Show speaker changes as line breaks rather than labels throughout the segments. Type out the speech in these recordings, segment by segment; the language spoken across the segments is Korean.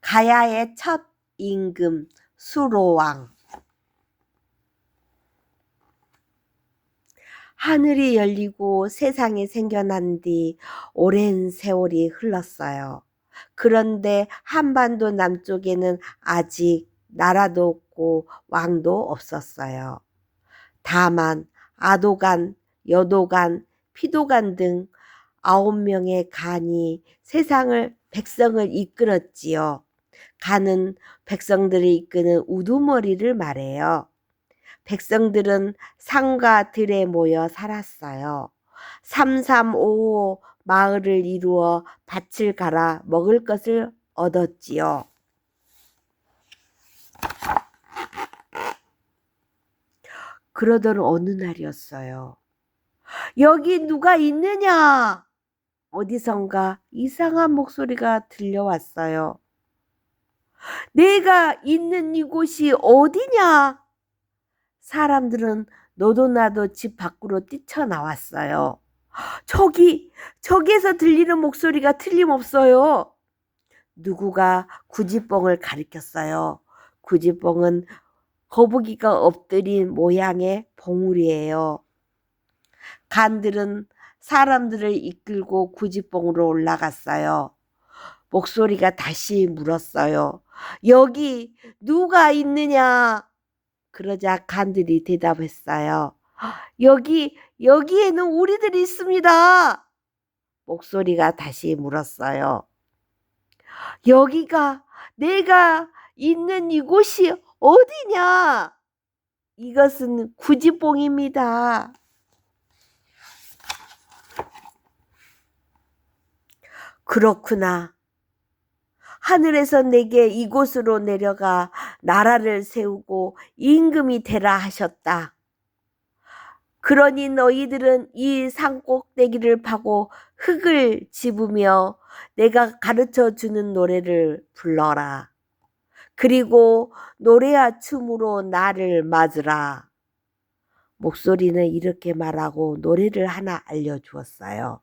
가야의 첫 임금 수로왕. 하늘이 열리고 세상이 생겨난 뒤 오랜 세월이 흘렀어요. 그런데 한반도 남쪽에는 아직 나라도 없고 왕도 없었어요. 다만 아도간, 여도간, 피도간 등 9명의 간이 백성을 이끌었지요. 간은 백성들을 이끄는 우두머리를 말해요. 백성들은 산과 들에 모여 살았어요. 3355 마을을 이루어 밭을 갈아 먹을 것을 얻었지요. 그러던 어느 날이었어요. 여기 누가 있느냐? 어디선가 이상한 목소리가 들려왔어요. 내가 있는 이곳이 어디냐? 사람들은 너도 나도 집 밖으로 뛰쳐나왔어요. 저기에서 들리는 목소리가 틀림없어요. 누구가 구지뽕을 가리켰어요. 구지뽕은 거북이가 엎드린 모양의 봉우리예요. 간들은 사람들을 이끌고 구지뽕으로 올라갔어요. 목소리가 다시 물었어요. 여기 누가 있느냐? 그러자 간들이 대답했어요. 여기에는 우리들이 있습니다. 목소리가 다시 물었어요. 여기가 내가 있는 이곳이 어디냐? 이것은 구지뽕입니다. 그렇구나. 하늘에서 내게 이곳으로 내려가 나라를 세우고 임금이 되라 하셨다. 그러니 너희들은 이 산 꼭대기를 파고 흙을 집으며 내가 가르쳐 주는 노래를 불러라. 그리고 노래와 춤으로 나를 맞으라. 목소리는 이렇게 말하고 노래를 하나 알려주었어요.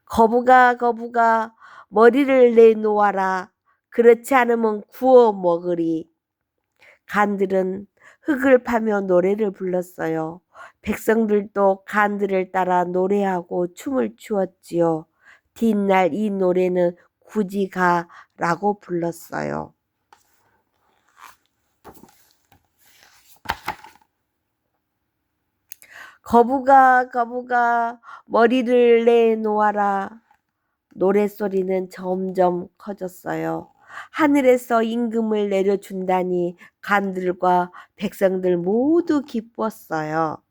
거북아 거북아 머리를 내놓아라. 그렇지 않으면 구워 먹으리. 간들은 흙을 파며 노래를 불렀어요. 백성들도 간들을 따라 노래하고 춤을 추었지요. 뒷날 이 노래는 구지가라고 불렀어요. 거북아 거북아 머리를 내놓아라. 노랫소리는 점점 커졌어요. 하늘에서 임금을 내려준다니 간들과 백성들 모두 기뻤어요.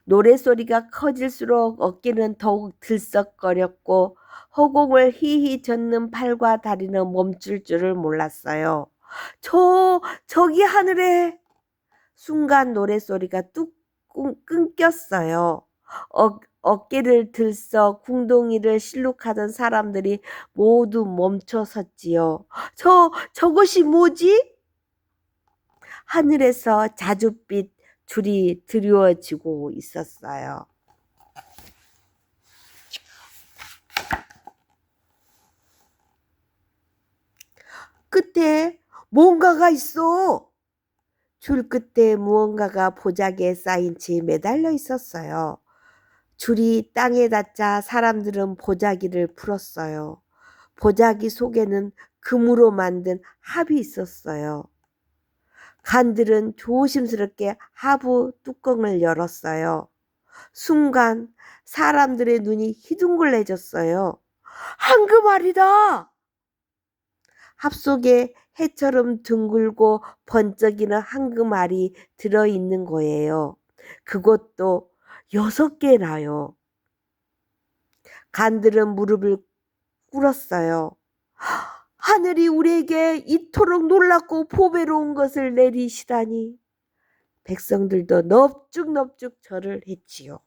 노랫소리가 커질수록 어깨는 더욱 들썩거렸고 허공을 희희 젓는 팔과 다리는 멈출 줄을 몰랐어요. 저기 하늘에! 순간 노랫소리가 뚝 끊겼어요. 어깨를 들썩 궁둥이를 실룩하던 사람들이 모두 멈춰 섰지요. 저것이 뭐지? 하늘에서 자줏빛 줄이 드리워지고 있었어요. 끝에 뭔가가 있어. 줄 끝에 무언가가 보자기에 쌓인 채 매달려 있었어요. 줄이 땅에 닿자 사람들은 보자기를 풀었어요. 보자기 속에는 금으로 만든 합이 있었어요. 간들은 조심스럽게 하부 뚜껑을 열었어요. 순간 사람들의 눈이 희둥글레졌어요. 황금알이다! 합 속에 해처럼 둥글고 번쩍이는 황금알이 들어있는 거예요. 그것도 6개나요. 간들은 무릎을 꿇었어요. 하늘이 우리에게 이토록 놀랍고 보배로운 것을 내리시다니. 백성들도 넙죽넙죽 절을 했지요.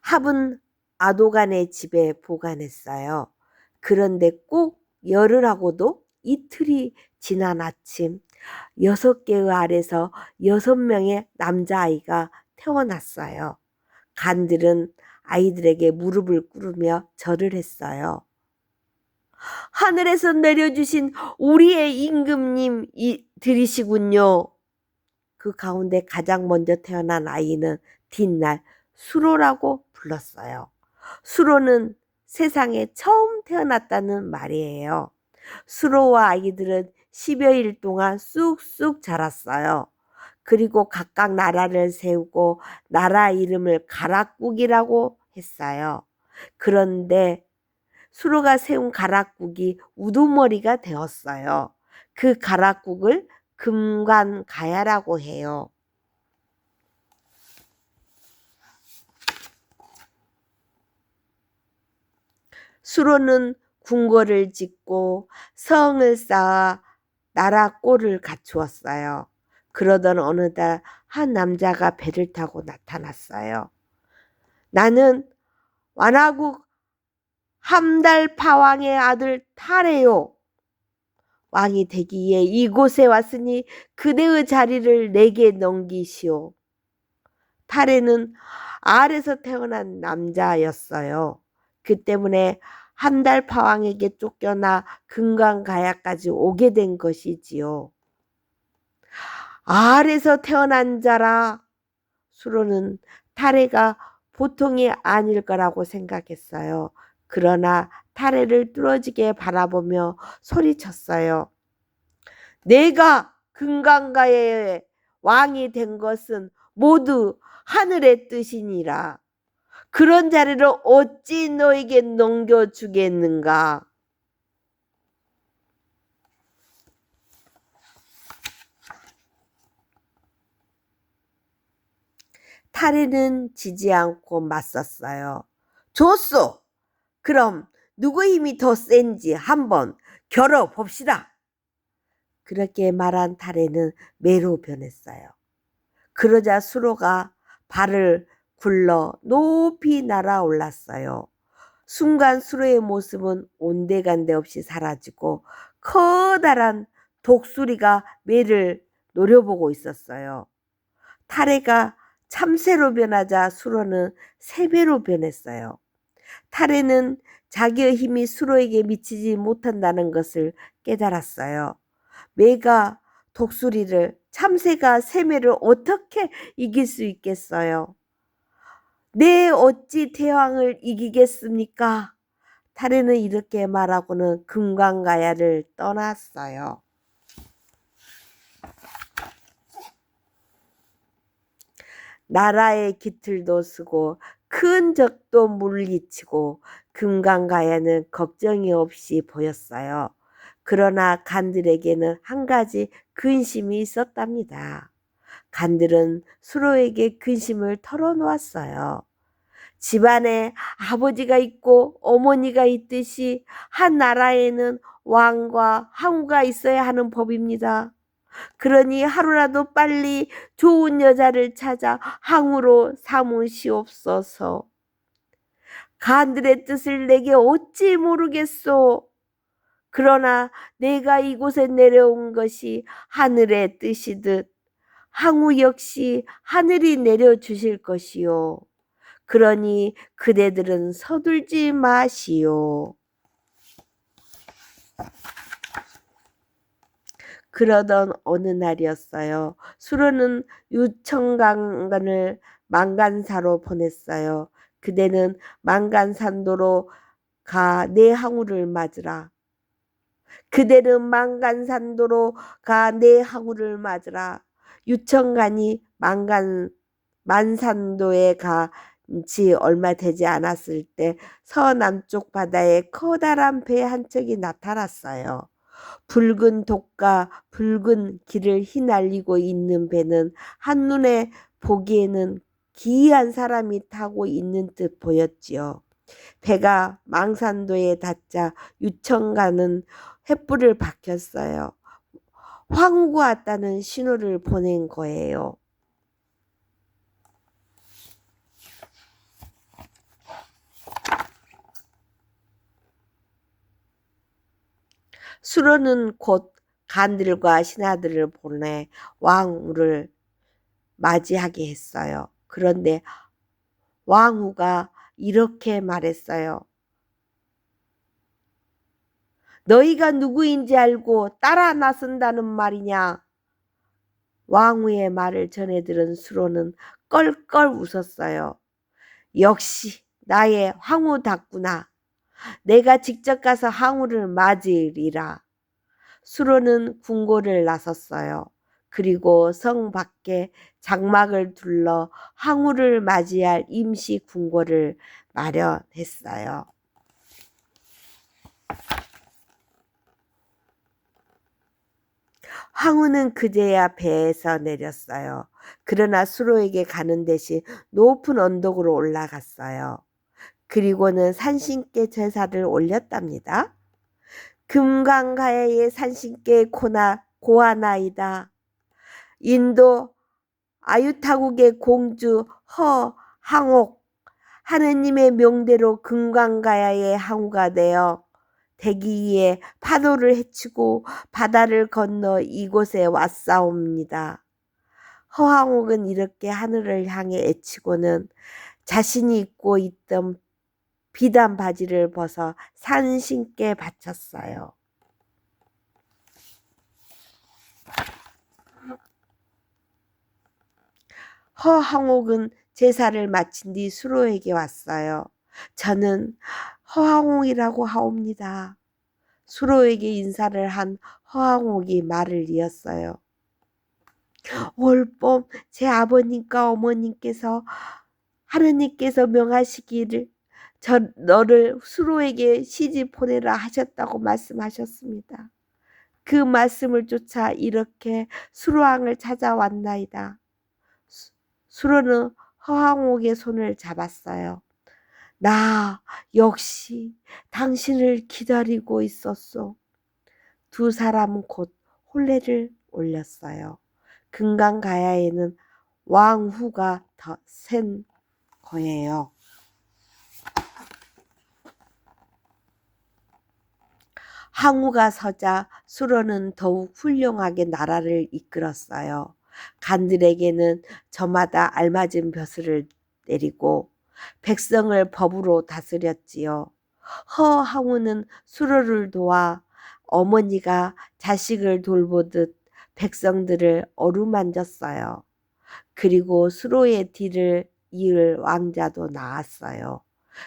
합은 아도간의 집에 보관했어요. 그런데 꼭 열흘하고도 이틀이 지난 아침 6개의 알에서 6명의 남자아이가 태어났어요. 간들은 아이들에게 무릎을 꿇으며 절을 했어요. 하늘에서 내려주신 우리의 임금님 들이시군요. 그 가운데 가장 먼저 태어난 아이는 뒷날 수로라고 불렀어요. 수로는 세상에 처음 태어났다는 말이에요. 수로와 아이들은 10여일 동안 쑥쑥 자랐어요. 그리고 각각 나라를 세우고 나라 이름을 가락국이라고 했어요. 그런데 수로가 세운 가락국이 우두머리가 되었어요. 그 가락국을 금관가야라고 해요. 수로는 궁궐을 짓고 성을 쌓아 나라 꼴을 갖추었어요. 그러던 어느 날 한 남자가 배를 타고 나타났어요. 나는 완화국 함달파왕의 아들 타레요. 왕이 되기에 이곳에 왔으니 그대의 자리를 내게 넘기시오. 타레는 알에서 태어난 남자였어요. 그 때문에 함달파왕에게 쫓겨나 금강가야까지 오게 된 것이지요. 알에서 태어난 자라. 수로는 타레가 보통이 아닐 거라고 생각했어요. 그러나 타레를 뚫어지게 바라보며 소리쳤어요. 내가 금강가야의 왕이 된 것은 모두 하늘의 뜻이니라. 그런 자리를 어찌 너에게 넘겨주겠는가? 타레는 지지 않고 맞섰어요. 좋소. 그럼 누구 힘이 더 센지 한번 겨뤄봅시다. 그렇게 말한 타레는 매로 변했어요. 그러자 수로가 발을 굴러 높이 날아올랐어요. 순간 수로의 모습은 온데간데 없이 사라지고 커다란 독수리가 매를 노려보고 있었어요. 타레가 참새로 변하자 수로는 새배로 변했어요. 타레는 자기의 힘이 수로에게 미치지 못한다는 것을 깨달았어요. 매가 독수리를, 참새가 새매를 어떻게 이길 수 있겠어요? 내 어찌 태왕을 이기겠습니까? 타레는 이렇게 말하고는 금강가야를 떠났어요. 나라의 기틀도 쓰고 큰 적도 물리치고 금강가야는 걱정이 없이 보였어요. 그러나 간들에게는 한 가지 근심이 있었답니다. 간들은 수로에게 근심을 털어놓았어요. 집안에 아버지가 있고 어머니가 있듯이 한 나라에는 왕과 항우가 있어야 하는 법입니다. 그러니 하루라도 빨리 좋은 여자를 찾아 항우로 삼으시옵소서. 간들의 뜻을 내게 어찌 모르겠소. 그러나 내가 이곳에 내려온 것이 하늘의 뜻이듯 항우 역시 하늘이 내려주실 것이요. 그러니 그대들은 서둘지 마시오. 그러던 어느 날이었어요. 수로는 유청강을 망간사로 보냈어요. 그대는 망간산도로 가 내 항우를 맞으라. 그대는 망간산도로 가 내 항우를 맞으라. 유청간이 만산도에 지 얼마 되지 않았을 때 서남쪽 바다에 커다란 배 한 척이 나타났어요. 붉은 독과 붉은 길을 휘날리고 있는 배는 한눈에 보기에는 기이한 사람이 타고 있는 듯 보였지요. 배가 망산도에 닿자 유청간은 횃불을 밝혔어요. 황후가 왔다는 신호를 보낸 거예요. 수로는 곧 간들과 신하들을 보내 왕후를 맞이하게 했어요. 그런데 왕후가 이렇게 말했어요. 너희가 누구인지 알고 따라 나선다는 말이냐? 왕후의 말을 전해 들은 수로는 껄껄 웃었어요. 역시 나의 황후답구나. 내가 직접 가서 황후를 맞으리라. 수로는 궁궐을 나섰어요. 그리고 성 밖에 장막을 둘러 황후를 맞이할 임시 궁궐을 마련했어요. 황후는 그제야 배에서 내렸어요. 그러나 수로에게 가는 대신 높은 언덕으로 올라갔어요. 그리고는 산신께 제사를 올렸답니다. 금강가야의 산신께 고하나이다. 인도 아유타국의 공주 허항옥, 하느님의 명대로 금강가야의 항우가 되어 대기 위에 파도를 헤치고 바다를 건너 이곳에 왔사옵니다. 허항옥은 이렇게 하늘을 향해 애치고는 자신이 입고 있던 비단 바지를 벗어 산신께 바쳤어요. 허항옥은 제사를 마친 뒤 수로에게 왔어요. 저는 허항옥이라고 하옵니다. 수로에게 인사를 한 허항옥이 말을 이었어요. 올봄 제 아버님과 어머님께서 하느님께서 명하시기를 너를 수로에게 시집 보내라 하셨다고 말씀하셨습니다. 그 말씀을 쫓아 이렇게 수로왕을 찾아왔나이다. 수로는 허항옥의 손을 잡았어요. 나 역시 당신을 기다리고 있었소. 두 사람은 곧 혼례를 올렸어요. 금강가야에는 왕후가 더 센 거예요. 항우가 서자 수로는 더욱 훌륭하게 나라를 이끌었어요. 간들에게는 저마다 알맞은 벼슬을 내리고 백성을 법으로 다스렸지요. 허항우는 수로를 도와 어머니가 자식을 돌보듯 백성들을 어루만졌어요. 그리고 수로의 뒤를 이을 왕자도 나왔어요.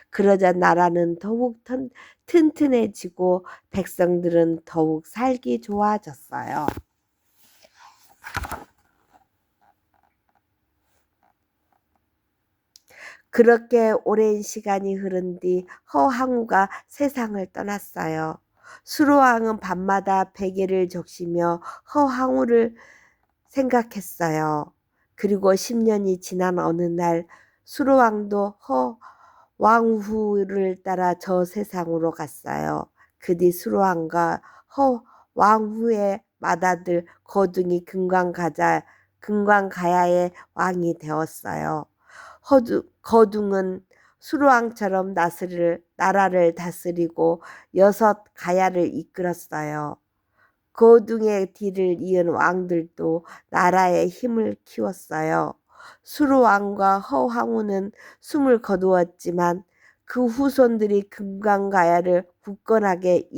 그러자 나라는 더욱 튼튼해지고 백성들은 더욱 살기 좋아졌어요. 그렇게 오랜 시간이 흐른 뒤 허항우가 세상을 떠났어요. 수로왕은 밤마다 베개를 적시며 허항우를 생각했어요. 그리고 10년이 지난 어느 날 수로왕도 허왕후를 따라 저 세상으로 갔어요. 그 뒤 수로왕과 허왕후의 맏아들 거둥이 금강가야의 왕이 되었어요. 거둥은 수로왕처럼 나라를 다스리고 6 가야를 이끌었어요. 거둥의 뒤를 이은 왕들도 나라의 힘을 키웠어요. 수로왕과 허황후는 숨을 거두었지만 그 후손들이 금강가야를 굳건하게